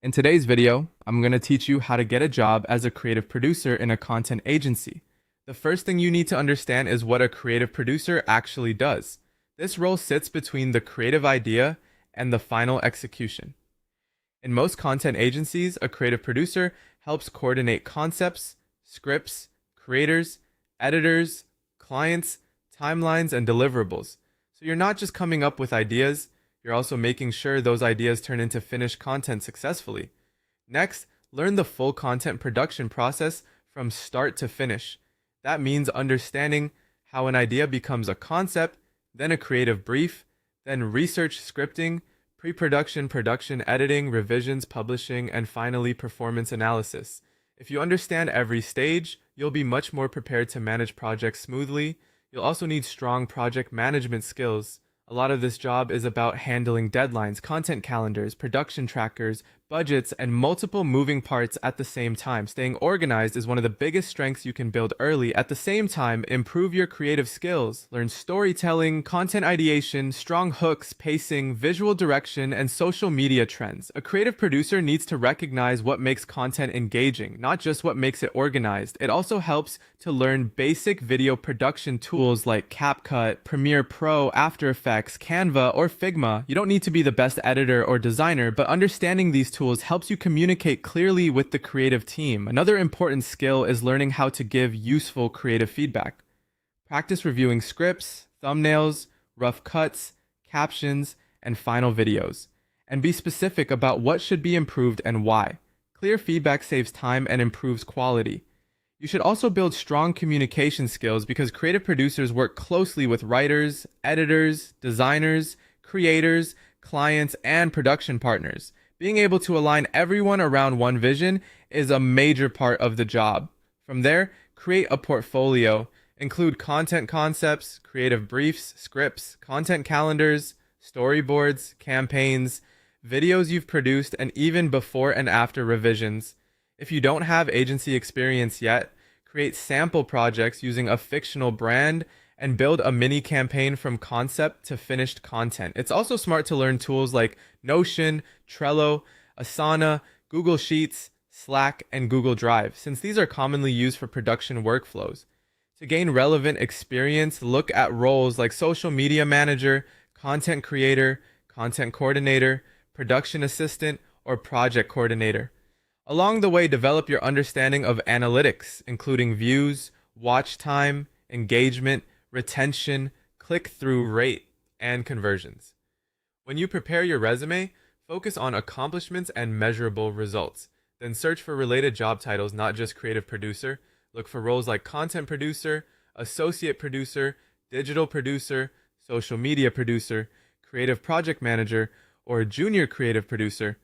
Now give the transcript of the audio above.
In today's video, I'm going to teach you how to get a job as a creative producer in a content agency. The first thing you need to understand is what a creative producer actually does. This role sits between the creative idea and the final execution. In most content agencies, a creative producer helps coordinate concepts, scripts, creators, editors, clients, timelines, and deliverables. So you're not just coming up with ideas, you're also making sure those ideas turn into finished content successfully. Next, learn the full content production process from start to finish. That means understanding how an idea becomes a concept, then a creative brief, then research scripting, pre-production, production, editing, revisions, publishing, and finally performance analysis. If you understand every stage, you'll be much more prepared to manage projects smoothly. You'll also need strong project management skills. A lot of this job is about handling deadlines, content calendars, production trackers, budgets, and multiple moving parts at the same time. Staying organized is one of the biggest strengths you can build early. At the same time, improve your creative skills. Learn storytelling, content ideation, strong hooks, pacing, visual direction, and social media trends. A creative producer needs to recognize what makes content engaging, not just what makes it organized. It also helps to learn basic video production tools like CapCut, Premiere Pro, After Effects, Canva, or Figma. You don't need to be the best editor or designer, but understanding these tools helps you communicate clearly with the creative team. Another important skill is learning how to give useful creative feedback. Practice reviewing scripts, thumbnails, rough cuts, captions, and final videos. And be specific about what should be improved and why. Clear feedback saves time and improves quality. You should also build strong communication skills because creative producers work closely with writers, editors, designers, creators, clients, and production partners. Being able to align everyone around one vision is a major part of the job. From there, create a portfolio. Include content concepts, creative briefs, scripts, content calendars, storyboards, campaigns, videos you've produced, and even before and after revisions. If you don't have agency experience yet, create sample projects using a fictional brand and build a mini campaign from concept to finished content. It's also smart to learn tools like Notion, Trello, Asana, Google Sheets, Slack, and Google Drive, since these are commonly used for production workflows. To gain relevant experience, look at roles like social media manager, content creator, content coordinator, production assistant, or project coordinator. Along the way, develop your understanding of analytics, including views, watch time, engagement, retention, click-through rate, and conversions. When you prepare your resume, focus on accomplishments and measurable results. Then search for related job titles, not just creative producer. Look for roles like content producer, associate producer, digital producer, social media producer, creative project manager, or junior creative producer.